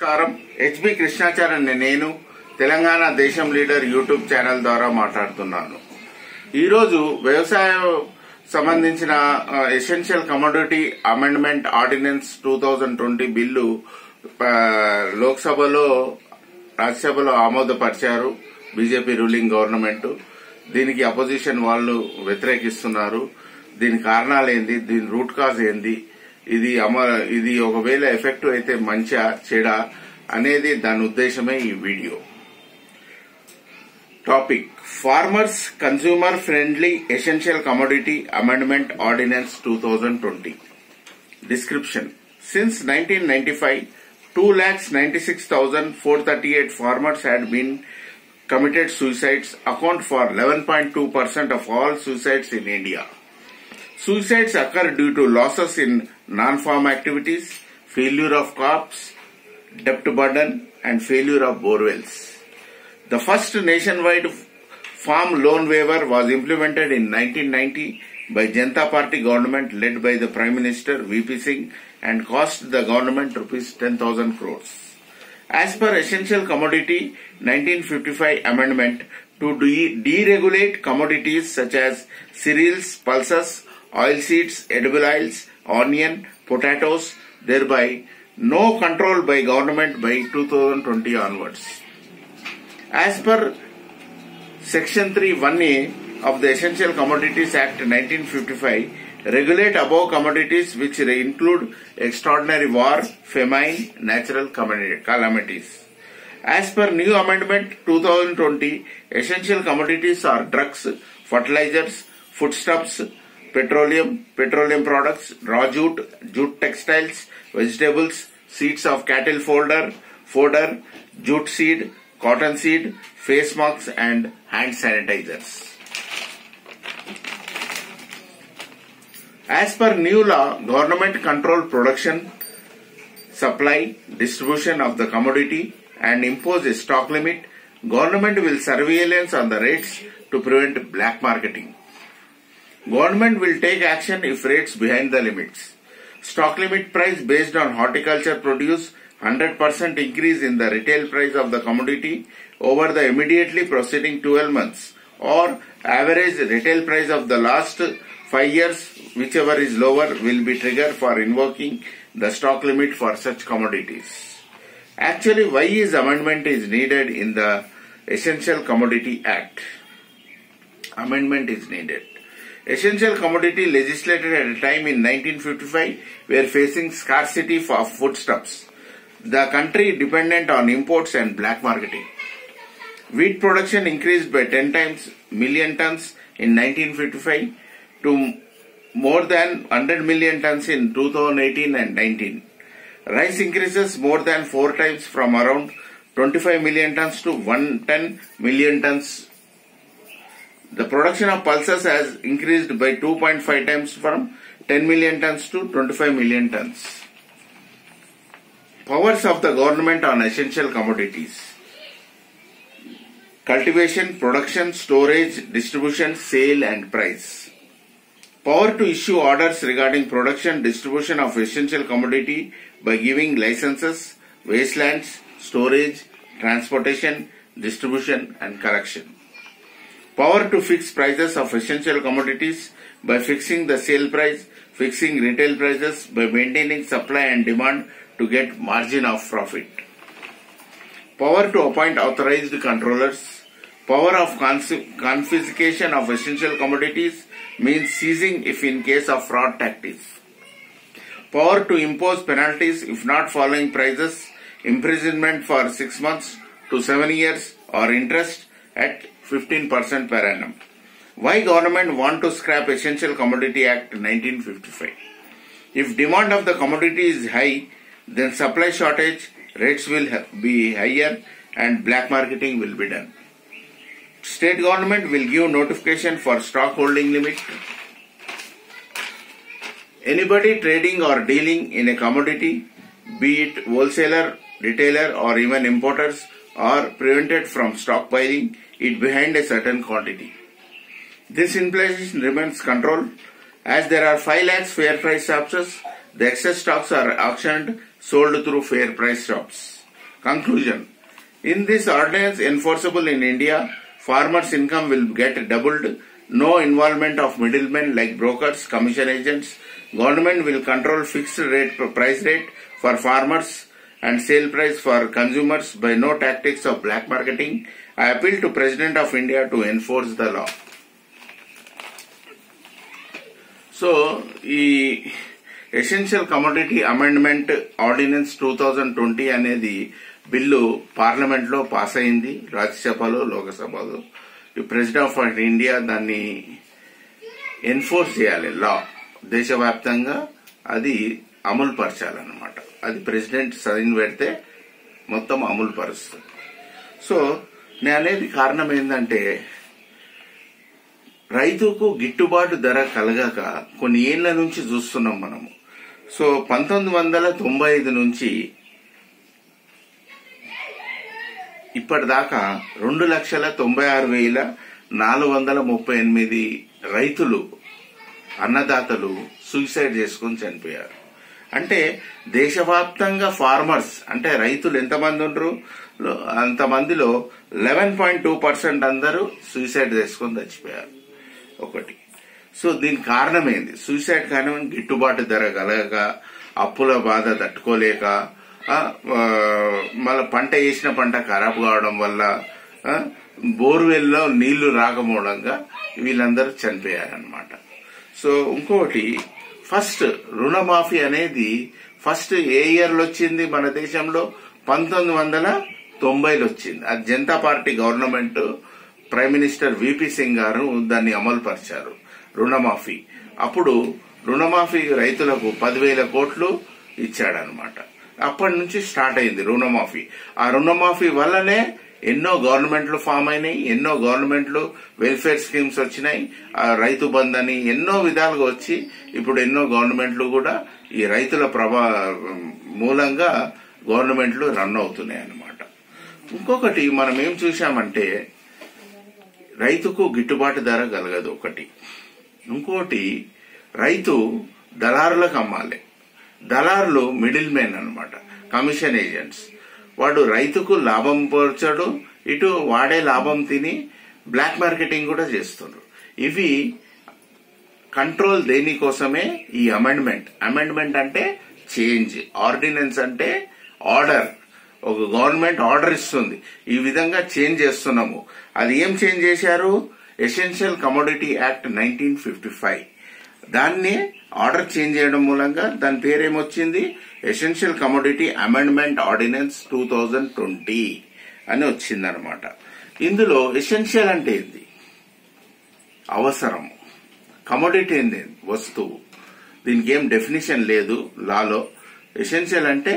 నమస్కారం. హెచ్బి కృష్ణాచారి అనే నేను తెలంగాణ దేశం లీడర్ యూట్యూబ్ ఛానల్ ద్వారా మాట్లాడుతున్నాను. ఈరోజు వ్యవసాయం సంబంధించిన essential commodity amendment ordinance 2020 bill లోక్సభలో రాజ్యసభలో ఆమోదపరిచారు బీజేపీ రూలింగ్ గవర్నమెంట్. దీనికి అపోజిషన్ వాళ్ళు వ్యతిరేకిస్తున్నారు. దీని కారణాలు ఏంది, దీని రూట్ కాజ్ ఏంది, ఇది ఒకవేళ ఎఫెక్టివ్ అయితే మంచిగా చెడా అనేది దాని ఉద్దేశమే ఈ video. Topic: farmers consumer friendly essential commodity amendment ordinance 2020. Description: Since 1995, 2,96,438 farmers had been committed suicides, account for 11.2% of all suicides in India. Suicides occur due to losses in non-farm activities, failure of crops, debt burden, and failure of borewells. The first nationwide farm loan waiver was implemented in 1990 by Janata Party government led by the Prime Minister VP Singh and cost the government rupees 10,000 crores. As per Essential Commodity 1955 Amendment to deregulate commodities such as cereals, pulses, oilseeds, edible oils, onion, potatoes, thereby no control by government by 2020 onwards. As per Section 3(1)(a) of the Essential Commodities Act 1955, regulate above commodities which include extraordinary war, famine, natural calamities. As per new amendment 2020, essential commodities are drugs, fertilizers, foodstuffs, petroleum products, raw jute textiles, vegetables, seeds of cattle fodder, jute seed, cotton seed, face masks and hand sanitizers. As per new law, government control production, supply, distribution of the commodity and impose a stock limit. Government will surveillance on the rates to prevent black marketing. Government will take action if rates behind the limits. Stock limit price based on horticulture produce 100% increase in the retail price of the commodity over the immediately preceding 12 months or average retail price of the last 5 years, whichever is lower, will be trigger for invoking the stock limit for such commodities. Actually, why is amendment is needed in the Essential Commodity Act? Amendment is needed. Essential commodity legislated at a time in 1955 were facing scarcity of foodstuffs. The country dependent on imports and black marketing. Wheat production increased by 10 times million tons in 1955 to more than 100 million tons in 2018 and 19. Rice increases more than 4 times from around 25 million tons to 110 million tons. The production of pulses has increased by 2.5 times from 10 million tons to 25 million tons. Powers of the government on essential commodities: cultivation, production, storage, distribution, sale and price. Power to issue orders regarding production, distribution of essential commodity by giving licenses, wastelands, storage, transportation, distribution and collection. Power to fix prices of essential commodities by fixing the sale price, fixing retail prices by maintaining supply and demand to get margin of profit. Power to appoint authorized controllers. Power of confiscation of essential commodities means seizing if in case of fraud tactics. Power to impose penalties if not following prices, imprisonment for 6 months to 7 years or interest at 15% per annum. Why government want to scrap Essential Commodity Act 1955? If demand of the commodity is high, then supply shortage, rates will be higher and black marketing will be done. State government will give notification for stock holding limit. Anybody trading or dealing in a commodity, be it wholesaler, retailer or even importers, are prevented from stockpiling it behind a certain quantity. This inflation remains controlled. As there are 5 lakhs fair price shops, the excess stocks are auctioned, sold through fair price shops. Conclusion. In this ordinance enforceable in India, farmers' income will get doubled. No involvement of middlemen like brokers, commission agents. Government will control fixed rate price rate for farmers and sale price for consumers by no tactics of black marketing. I appeal to President of India to enforce the law. So, ఈ essential commodity amendment ordinance 2020 అనేది bill parliament లో pass అయింది, రాజ్యసభలో, లోకసభలో. President of India దాన్ని enforce చేయాలి, లా దేశవ్యాప్తంగా అది అమలు పరచాలన్నమాట. అది ప్రెసిడెంట్ సైన్ పెడితే మొత్తం అమలు పరుస్తుంది. సో నేను అనేది కారణం ఏంటంటే, రైతుకు గిట్టుబాటు ధర కలగక కొన్ని ఏళ్ల నుంచి చూస్తున్నాం మనము. సో 1995 నుంచి ఇప్పటిదాకా 2,96,438 రైతులు, అన్నదాతలు సూసైడ్ చేసుకుని చనిపోయారు. అంటే దేశవ్యాప్తంగా ఫార్మర్స్ అంటే రైతులు ఎంతమంది ఉండరు, అంతమందిలో 11.2% అందరూ సూసైడ్ చేసుకుని చచ్చిపోయారు. ఒకటి. సో దీనికి కారణం ఏంది? సూసైడ్ కారణం గిట్టుబాటు ధర కలగక, అప్పుల బాధ తట్టుకోలేక, మళ్ళీ పంట వేసిన పంట ఖరాబ్ కావడం వల్ల, బోర్వెల్లో నీళ్లు రాకపోవడంగా వీళ్ళందరూ చనిపోయారనమాట. సో ఇంకోటి, ఫస్ట్ రుణమాఫీ అనేది ఫస్ట్ ఏ ఇయర్ లో వచ్చింది మన దేశంలో? 1990లో వచ్చింది. అది Janata party government, prime minister VP Singh గారు దాన్ని అమలు పరిచారు, రుణమాఫీ. అప్పుడు రుణమాఫీ రైతులకు 10,000 కోట్లు ఇచ్చాడనమాట. అప్పటి నుంచి స్టార్ట్ అయింది రుణమాఫీ. ఆ రుణమాఫీ వల్లనే ఎన్నో గవర్నమెంట్లు ఫామ్ అయినాయి, ఎన్నో గవర్నమెంట్లు వెల్ఫేర్ స్కీమ్స్ వచ్చినాయి, రైతు బంధు అని ఎన్నో విధాలుగా వచ్చి ఇప్పుడు ఎన్నో గవర్నమెంట్లు కూడా ఈ రైతుల మూలంగా గవర్నమెంట్లు రన్ అవుతున్నాయి అన్నమాట. ఇంకొకటి మనం ఏం చూశామంటే, రైతుకు గిట్టుబాటు ధర కలగదు ఒకటి. ఇంకోటి, రైతు దళారులకు అమ్మాలి. దళారులు మిడిల్ మెన్ అన్నమాట, కమిషన్ ఏజెంట్స్. వాడు రైతుకు లాభం పోర్చాడు, ఇటు వాడే లాభం తిని బ్లాక్ మార్కెటింగ్ కూడా చేస్తున్నారు. ఇవి కంట్రోల్ దేనికోసమే ఈ అమెండ్మెంట్. అమెండ్మెంట్ అంటే చేంజ్, ఆర్డినెన్స్ అంటే ఆర్డర్. ఒక గవర్నమెంట్ ఆర్డర్ ఇస్తుంది, ఈ విధంగా చేంజ్ చేస్తున్నాము. అది ఏం చేంజ్ చేశారు? Essential commodity act 1955. దాన్ని ఆర్డర్ చేంజ్ చేయడం మూలంగా దాని పేరేమొచ్చింది? ఎసెన్షియల్ కమోడిటీ అమెండ్మెంట్ ఆర్డినెన్స్ 2020 అని వచ్చిందనమాట. ఇందులో ఎసెన్షియల్ అంటే ఏంది? అవసరం. కమోడిటీ ఏంది? వస్తువు. దీనికి ఏం డెఫినేషన్ లేదు లాలో. ఎసెన్షియల్ అంటే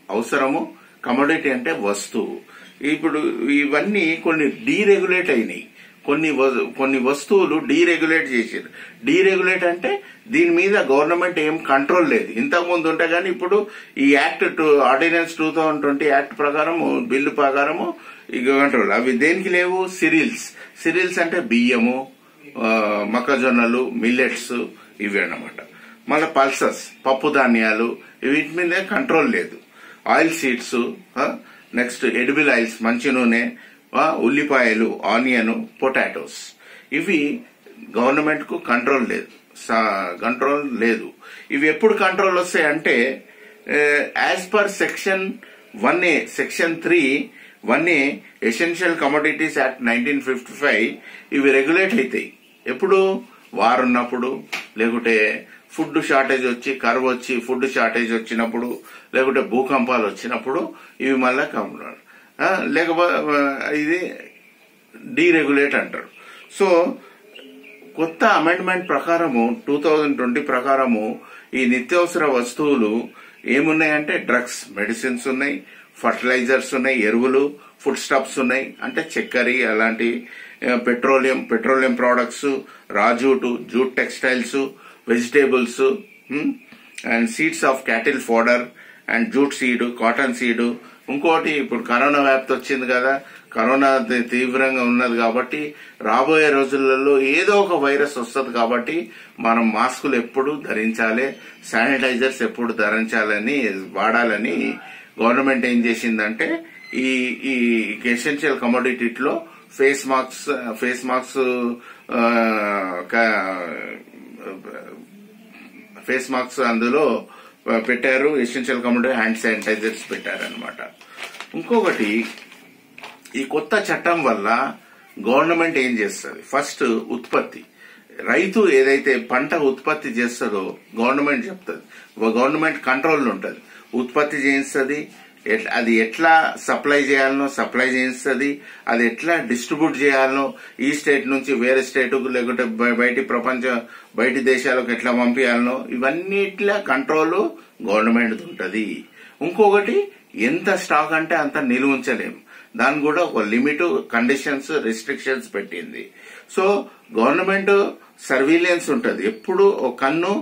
అవసరము, కమోడిటీ అంటే వస్తువు. ఇప్పుడు ఇవన్నీ కొన్ని డీరెగ్యులేట్ అయినాయి, కొన్ని వస్తువులు డీరెగ్యులేట్ చేశారు. డీరెగ్యులేట్ అంటే దీని మీద గవర్నమెంట్ ఏం కంట్రోల్ లేదు. ఇంతకుముందు ఉంటే గానీ ఇప్పుడు ఈ యాక్ట్ ఆర్డినెన్స్ 2020 యాక్ట్ ప్రకారము, బిల్లు ప్రకారము ఈ కంట్రోల్. అవి దేనికి లేవు? సిరియల్స్ అంటే బియ్యము, మొక్కజొన్నలు, మిల్లెట్స్, ఇవి అన్నమాట. మళ్ళీ పల్సస్, పప్పు ధాన్యాలు, వీటి మీద కంట్రోల్ లేదు. Oil seeds, next edible oils, మంచి నూనె, ఉల్లిపాయలు, ఆనియన్, పొటాటోస్, ఇవి గవర్నమెంట్ కు కంట్రోల్ లేదు. ఇవి ఎప్పుడు కంట్రోల్ వస్తాయంటే, as per section 1A, section 3(1A) essential commodities act 1955 ఇవి రెగ్యులేట్ అవుతాయి. ఎప్పుడు? వార్ ఉన్నప్పుడు, లేకుంటే ఫుడ్ షార్టేజ్ వచ్చి, కరువు వచ్చి ఫుడ్ షార్టేజ్ వచ్చినప్పుడు, లేకుంటే భూకంపాలు వచ్చినప్పుడు ఇవి మళ్ళా లేకపోతే ఇది డీరెగ్యులేట్ అంటారు. సో కొత్త అమెండ్మెంట్ ప్రకారము 2020 ప్రకారము ఈ నిత్యావసర వస్తువులు ఏమున్నాయంటే, డ్రగ్స్, మెడిసిన్స్ ఉన్నాయి, ఫర్టిలైజర్స్ ఉన్నాయి, ఎరువులు, ఫుడ్ స్టాప్స్ ఉన్నాయి, అంటే చక్కెర అలాంటి, petroleum products, jute textiles, vegetables, and seeds of cattle fodder and jute seed, cotton seed. ఇంకోటి, ఇప్పుడు కరోనా వ్యాప్తి వచ్చింది కదా, కరోనా తీవ్రంగా ఉన్నది కాబట్టి రాబోయే రోజులలో ఏదో ఒక వైరస్ వస్తుంది కాబట్టి మనం మాస్కులు ఎప్పుడు ధరించాలి, శానిటైజర్స్ ఎప్పుడు వాడాలని గవర్నమెంట్ ఏం చేసిందంటే ఈ ఈ ఎసెన్షియల్ కమోడిటీలో ఫేస్ మాస్క్ అందులో పెట్టారు. ఎసెన్షియల్ కమోడిటీ హ్యాండ్ శానిటైజర్స్ పెట్టారనమాట. ఇంకొకటి, ఈ కొత్త చట్టం వల్ల గవర్నమెంట్ ఏం చేస్తుంది? ఫస్ట్ ఉత్పత్తి, రైతు ఏదైతే పంట ఉత్పత్తి చేస్తుందో గవర్నమెంట్ చెప్తుంది, గవర్నమెంట్ కంట్రోల్ ఉంటుంది. ఉత్పత్తి చేయిస్తుంది, అది ఎట్లా సప్లై చేయాలనో సప్లై చేయిస్తుంది, అది ఎట్లా డిస్ట్రిబ్యూట్ చేయాలనో ఈ స్టేట్ నుంచి వేరే స్టేట్కు లేకుంటే బయటి దేశాలకు ఎట్లా పంపించాలనో ఇవన్నిట్లా కంట్రోల్ గవర్నమెంట్ ఉంటుంది. ఇంకొకటి, ఎంత స్టాక్ అంటే అంత నిలువ ఉంచలేము, దాని కూడా ఒక లిమిట్, కండిషన్స్, రిస్ట్రిక్షన్స్ పెట్టింది. సో గవర్నమెంట్ సర్వీలెన్స్ ఉంటుంది, ఎప్పుడు ఒక కన్ను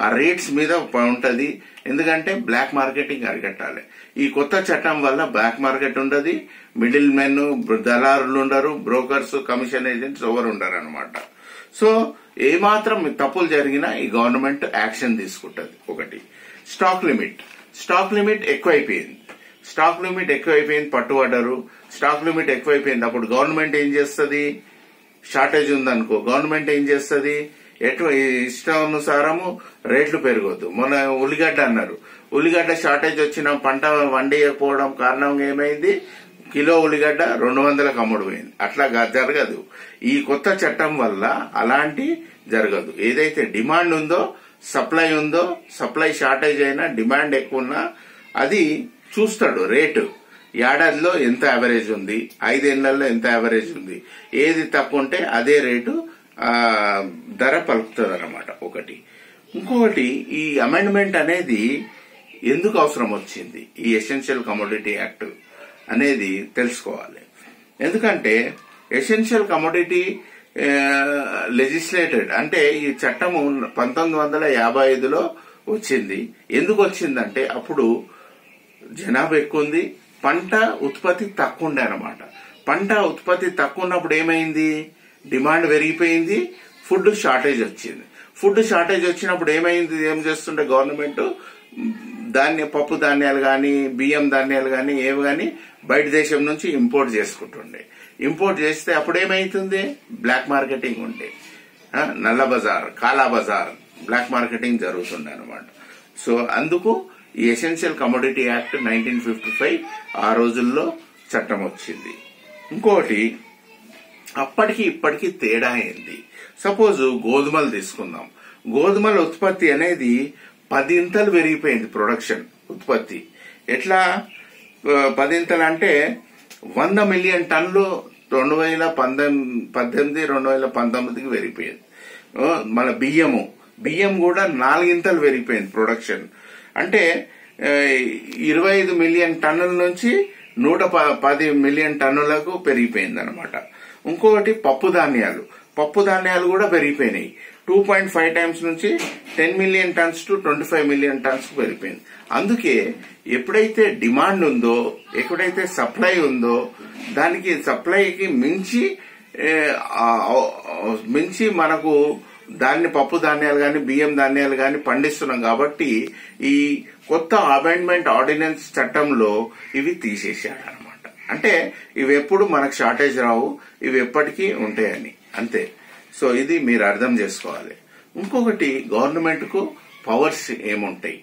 ఆ రేట్స్ మీద ఉంటది. ఎందుకంటే బ్లాక్ మార్కెటింగ్ అరికట్టాలి. ఈ కొత్త చట్టం వల్ల బ్లాక్ మార్కెట్ ఉండదు, మిడిల్ మెన్, దళారులు ఉండరు, బ్రోకర్స్, కమిషన్ ఏజెంట్స్ ఎవరు ఉండరు అనమాట. సో ఏమాత్రం తప్పులు జరిగినా ఈ గవర్నమెంట్ యాక్షన్ తీసుకుంటది. ఒకటి, స్టాక్ లిమిట్ ఎక్కువైపోయింది, పట్టుబడ్డారు. స్టాక్ లిమిట్ ఎక్కువైపోయింది. అప్పుడు గవర్నమెంట్ ఏం చేస్తుంది? షార్టేజ్ ఉందనుకో, గవర్నమెంట్ ఏం చేస్తుంది? ఇష్టానుసారము రేట్లు పెరగొద్దు. మొన్న ఉల్లిగడ్డ అన్నారు, ఉల్లిగడ్డ షార్టేజ్ వచ్చిన పంట వండియకపోవడం కారణంగా ఏమైంది? కిలో ఉల్లిగడ్డ 200లకు అమ్ముడు పోయింది. అట్లా జరగదు. ఈ కొత్త చట్టం వల్ల అలాంటి జరగదు. ఏదైతే డిమాండ్ ఉందో, సప్లై షార్టేజ్ అయినా, డిమాండ్ ఎక్కువ ఉన్నా అది చూస్తాడు రేటు. ఏడాదిలో ఎంత యావరేజ్ ఉంది, 5 ఏళ్లలో ఎంత యావరేజ్ ఉంది, ఏది తక్కువ ఉంటే అదే రేటు ధర పలుకుతుంది అన్నమాట. ఒకటి. ఇంకొకటి, ఈ అమెండ్మెంట్ అనేది ఎందుకు అవసరం వచ్చింది? ఈ ఎసెన్షియల్ కమోడిటీ యాక్ట్ అనేది తెలుసుకోవాలి. ఎందుకంటే ఎసెన్షియల్ కమోడిటీ లెజిస్లేటెడ్ అంటే ఈ చట్టము 1955లో వచ్చింది. ఎందుకు వచ్చిందంటే అప్పుడు జనాభా ఎక్కువ ఉంది, పంట ఉత్పత్తి తక్కువ ఉండే అనమాట. పంట ఉత్పత్తి తక్కువ ఉన్నప్పుడు ఏమైంది? డిమాండ్ పెరిగిపోయింది, ఫుడ్ షార్టేజ్ వచ్చింది. ఫుడ్ షార్టేజ్ వచ్చినప్పుడు ఏమైంది? ఏం చేస్తుండే గవర్నమెంట్? పప్పు ధాన్యాలు గాని, బియ్యం ధాన్యాలు గాని, ఏవి గాని బయట దేశం నుంచి ఇంపోర్ట్ చేసుకుంటుండే. ఇంపోర్ట్ చేస్తే అప్పుడు ఏమైతుంది? బ్లాక్ మార్కెటింగ్ ఉండే, నల్ల బజార్, కాలా బజార్, బ్లాక్ మార్కెటింగ్ జరుగుతుండే అనమాట. సో అందుకు ఈ ఎసెన్షియల్ కమోడిటీ యాక్ట్ 1955 ఆ రోజుల్లో చట్టం వచ్చింది. ఇంకోటి, అప్పటికి ఇప్పటికి తేడా అయింది. సపోజ్ గోధుమలు తీసుకుందాం. గోధుమల ఉత్పత్తి అనేది 10 ఇంతలు పెరిగిపోయింది. ప్రొడక్షన్, ఉత్పత్తి ఎట్లా 10 ఇంతలు అంటే 100 మిలియన్ టన్నులు 2018-2019కి పెరిగిపోయింది. మన బియ్యం కూడా 4 ఇంతలు పెరిగిపోయింది ప్రొడక్షన్. అంటే 25 మిలియన్ టన్నుల నుంచి 110 మిలియన్ టన్నులకు పెరిగిపోయింది అనమాట. ఇంకొకటి, పప్పు ధాన్యాలు కూడా పెరిగిపోయినాయి. 2.5 టైమ్స్ నుంచి 10 million tons to 25 million tons పెరిగిపోయింది. అందుకే ఎప్పుడైతే డిమాండ్ ఉందో, ఎప్పుడైతే సప్లై ఉందో, దానికి సప్లైకి మించి మనకు దాన్ని పప్పు ధాన్యాలు గాని, బియ్యం ధాన్యాలు గాని పండిస్తున్నాం. కాబట్టి ఈ కొత్త అమెండ్మెంట్ ఆర్డినెన్స్ చట్టంలో ఇవి తీసేశాడు అనమాట. అంటే ఇవి ఎప్పుడు మనకు షార్టేజ్ రావు, ఇవి ఎప్పటికీ ఉంటాయని, అంతే. సో ఇది మీరు అర్థం చేసుకోవాలి. ఇంకొకటి, గవర్నమెంట్ కు పవర్స్ ఏముంటాయి?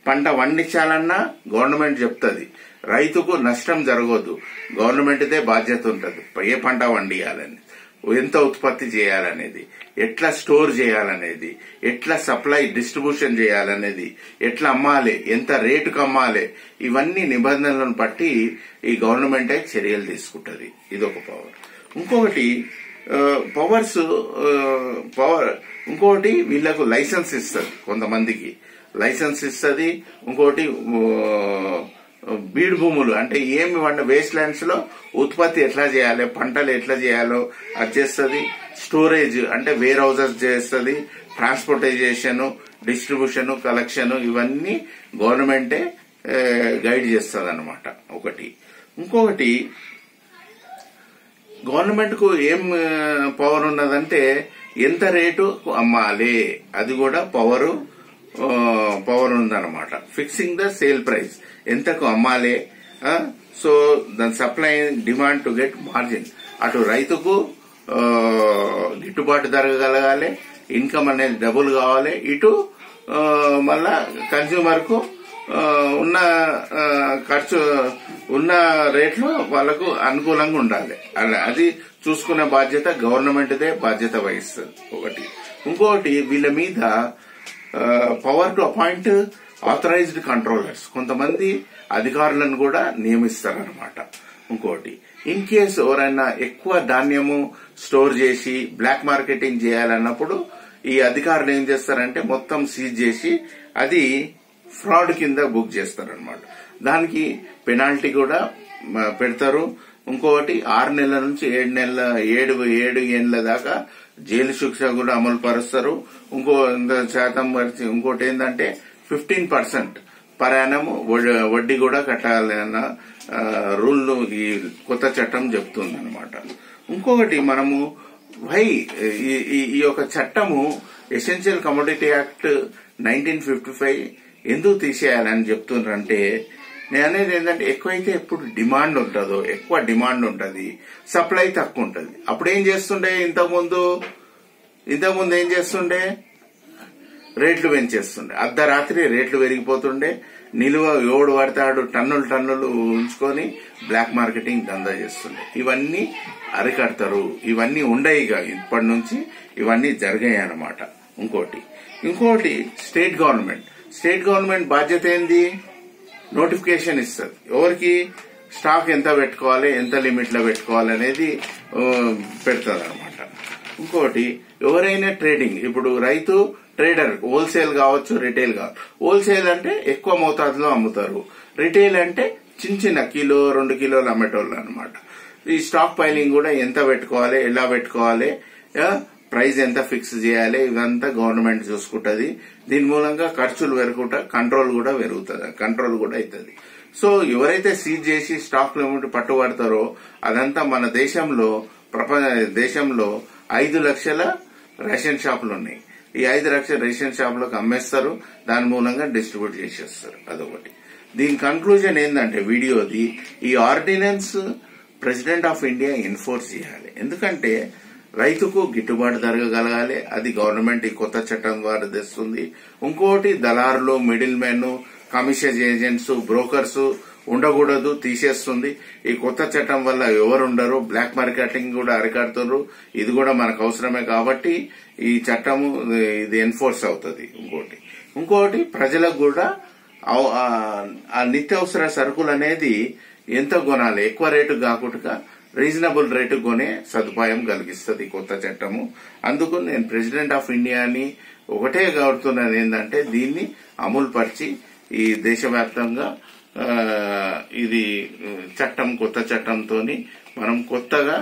పంట వండించాలన్నా గవర్నమెంట్ చెప్తుంది, రైతుకు నష్టం జరగదు, గవర్నమెంట్దే బాధ్యత ఉంటుంది. ఏ పంట వండియాలని, ఎంత ఉత్పత్తి చేయాలనేది, ఎట్లా స్టోర్ చేయాలనేది, ఎట్లా సప్లై డిస్ట్రిబ్యూషన్ చేయాలనేది, ఎట్లా అమ్మాలి, ఎంత రేటుకు అమ్మాలి, ఇవన్నీ నిబంధనలను బట్టి ఈ గవర్నమెంటే చర్యలు తీసుకుంటది. ఇదొక పవర్. ఇంకొకటి ఇంకొకటి వీళ్లకు లైసెన్స్ ఇస్తుంది, కొంతమందికి లైసెన్స్ ఇస్తుంది. ఇంకోటి, బీడు భూములు అంటే ఏమి వేస్ట్ ల్యాండ్స్ లో ఉత్పత్తి ఎట్లా చేయాలి, పంటలు ఎట్లా చేయాలో అది చేస్తుంది. స్టోరేజ్ అంటే వేర్ హౌసెస్ చేస్తుంది. ట్రాన్స్పోర్టైజేషన్, డిస్ట్రిబ్యూషన్, కలెక్షన్ ఇవన్నీ గవర్నమెంటే గైడ్ చేస్తుంది అనమాట. ఒకటి. ఇంకొకటి, గవర్నమెంట్ కు ఏం పవర్ ఉన్నదంటే ఎంత రేటు అమ్మాలి, అది కూడా పవరు పవర్ ఉందన్నమాట. ఫిక్సింగ్ ద సేల్ ప్రైస్, ఎంతకు అమ్మాలి, సో దాని supply demand to get margin. అటు రైతుకు గిట్టుబాటు ధర కలగాలి, ఇన్కమ్ అనేది డబుల్ కావాలి, ఇటు మళ్ళా కన్స్యూమర్ కు ఉన్న ఖర్చు ఉన్న రేట్లో వాళ్ళకు అనుకూలంగా ఉండాలి. అది చూసుకునే బాధ్యత గవర్నమెంట్దే బాధ్యత వహిస్తుంది ఒకటి. ఇంకొకటి వీళ్ళ మీద power to appoint authorised controllers, కొంతమంది అధికారులను కూడా నియమిస్తారనమాట. ఇంకోటి, ఇన్ కేసు ఎవరైనా ఎక్కువ ధాన్యము స్టోర్ చేసి బ్లాక్ మార్కెటింగ్ చేయాలన్నప్పుడు ఈ అధికారులు ఏం చేస్తారంటే మొత్తం సీజ్ చేసి అది ఫ్రాడ్ కింద బుక్ చేస్తారనమాట. దానికి పెనాల్టీ కూడా పెడతారు. ఇంకొకటి 6 నెలల నుంచి 7 ఏళ్ల దాకా జైలు శిక్ష కూడా అమలు పరుస్తారు. ఇంకోటి ఏంటంటే 15% పర్ యానం వడ్డీ కూడా కట్టాలన్న రూల్ ఈ కొత్త చట్టం చెప్తుంది అనమాట. ఇంకొకటి మనము ఈ యొక్క చట్టము ఎసెన్షియల్ కమోడిటీ యాక్ట్ 1955 ఎందుకు తీసేయాలని చెప్తున్నారంటే, నేను అనేది ఏంటంటే ఎక్కువైతే ఎప్పుడు డిమాండ్ ఉంటుందో ఎక్కువ డిమాండ్ ఉంటుంది, సప్లై తక్కువ ఉంటుంది. అప్పుడు ఏం చేస్తుండే, ఇంతకుముందు ఏం చేస్తుండే, రేట్లు పెంచేస్తుండే, అర్ధరాత్రి రేట్లు పెరిగిపోతుండే, నిలువ ఎవడు పడతాడు టన్నులు ఉంచుకొని బ్లాక్ మార్కెటింగ్ దందా చేస్తుండే. ఇవన్నీ అరికడతారు, ఇవన్నీ ఉండయిగా ఇప్పటి నుంచి ఇవన్నీ జరిగాయి అన్నమాట. ఇంకోటి స్టేట్ గవర్నమెంట్ బాధ్యత ఏంది, నోటిఫికేషన్ ఇస్తుంది ఎవరికి, స్టాక్ ఎంత పెట్టుకోవాలి, ఎంత లిమిట్ లో పెట్టుకోవాలి అనేది పెడతారు అనమాట. ఇంకోటి, ఎవరైనా ట్రేడింగ్, ఇప్పుడు రైతు ట్రేడర్, హోల్సేల్ కావచ్చు, రిటైల్ కావచ్చు. హోల్సేల్ అంటే ఎక్కువ మోతాదులో అమ్ముతారు, రిటైల్ అంటే చిన్న కిలో 2 కిలోలు అమ్మేటోళ్ళు అనమాట. ఈ స్టాక్ పైలింగ్ కూడా ఎంత పెట్టుకోవాలి, ఎలా పెట్టుకోవాలి, ప్రైస్ ఎంత ఫిక్స్ చేయాలి, ఇదంతా గవర్నమెంట్ చూసుకుంటది. దీని మూలంగా ఖర్చులు పెరుగుకుంటా కంట్రోల్ కూడా అవుతుంది. సో ఎవరైతే సీజ్ చేసి స్టాక్ లిమిట్ పట్టుబడతారో అదంతా మన దేశంలో 5 లక్షల రేషన్ షాపులు ఉన్నాయి. ఈ 5 లక్షల రేషన్ షాపులకు అమ్మేస్తారు, దాని మూలంగా డిస్ట్రిబ్యూట్ చేసేస్తారు. అదొకటి. దీని కన్క్లూజన్ ఏంటంటే వీడియోది, ఈ ordinance president of India enforce చేయాలి. ఎందుకంటే రైతుకు గిట్టుబాటు ధర కలగాలి, అది గవర్నమెంట్ ఈ కొత్త చట్టం ద్వారా తెస్తుంది. ఇంకోటి, దళారులు, middle men, commission agents, brokers ఉండకూడదు, తీసేస్తుంది. ఈ కొత్త చట్టం వల్ల ఎవరు ఉండరు, బ్లాక్ మార్కెటింగ్ కూడా అరికడుతున్నారు. ఇది కూడా మనకు అవసరమే కాబట్టి ఈ చట్టము ఇది ఎన్ఫోర్స్ అవుతుంది. ఇంకోటి ప్రజలకు కూడా ఆ నిత్యావసర సరుకులు అనేది ఎంత కొనాలి, ఎక్కువ రేటు కాకుండా రీజనబుల్ రేటు కొనే సదుపాయం కలిగిస్తుంది కొత్త చట్టము. అందుకు నేను ప్రెసిడెంట్ ఆఫ్ ఇండియాని ఒకటే కోరుతున్నది ఏంటంటే, దీన్ని అమలు పరిచి ఈ దేశవ్యాప్తంగా ఇది కొత్త చట్టంతో మనం కొత్తగా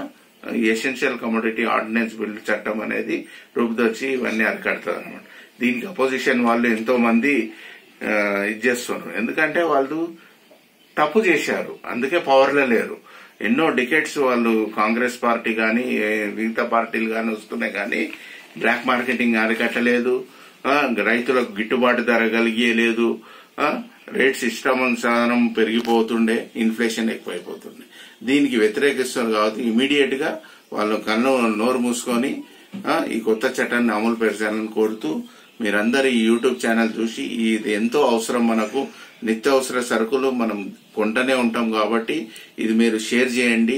ఎసెన్షియల్ కమోడిటీ ఆర్డినెన్స్ బిల్ చట్టం అనేది రూపుదొచ్చి ఇవన్నీ అరికడతారు అనమాట. దీనికి అపోజిషన్ వాళ్ళు ఎంతో మంది ఇది చేస్తున్నారు, ఎందుకంటే వాళ్ళు తప్పు చేశారు, అందుకే పవర్లో లేరు. ఎన్నో డికెట్స్ వాళ్ళు కాంగ్రెస్ పార్టీ గాని మిగతా పార్టీలు గాని వస్తున్నాయి కానీ బ్లాక్ మార్కెటింగ్ అరికట్టలేదు, రైతులకు గిట్టుబాటు ధర కలిగేలేదు, రేట్స్ ఇష్టానుసారం పెరిగిపోతుండే, ఇన్ఫ్లేషన్ ఎక్కువైపోతుండే. దీనికి వ్యతిరేకిస్తున్నారు కాబట్టి ఇమీడియట్ గా వాళ్ళు నోరు మూసుకొని ఈ కొత్త చట్టాన్ని అమలు పరచాలని కోరుతూ, మీరందరూ ఈ యూట్యూబ్ ఛానల్ చూసి ఇది ఎంతో అవసరం, మనకు నిత్యావసర సరుకులు మనం కొంటనే ఉంటాం కాబట్టి ఇది మీరు షేర్ చేయండి,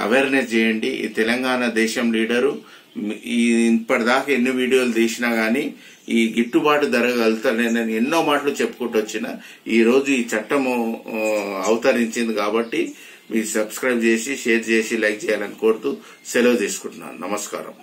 అవేర్నెస్ చేయండి. ఈ తెలంగాణ దేశం లీడరు ఇప్పటిదాకా ఎన్ని వీడియోలు తీసినా గానీ ఈ గిట్టుబాటు ధర కలుగుతానని ఎన్నో మాటలు చెప్పుకుంటూ వచ్చిన ఈ రోజు ఈ చట్టము అవతరించింది కాబట్టి మీరు సబ్స్క్రైబ్ చేసి, షేర్ చేసి, లైక్ చేయాలని కోరుతూ సెలవు తీసుకుంటున్నాను. నమస్కారం.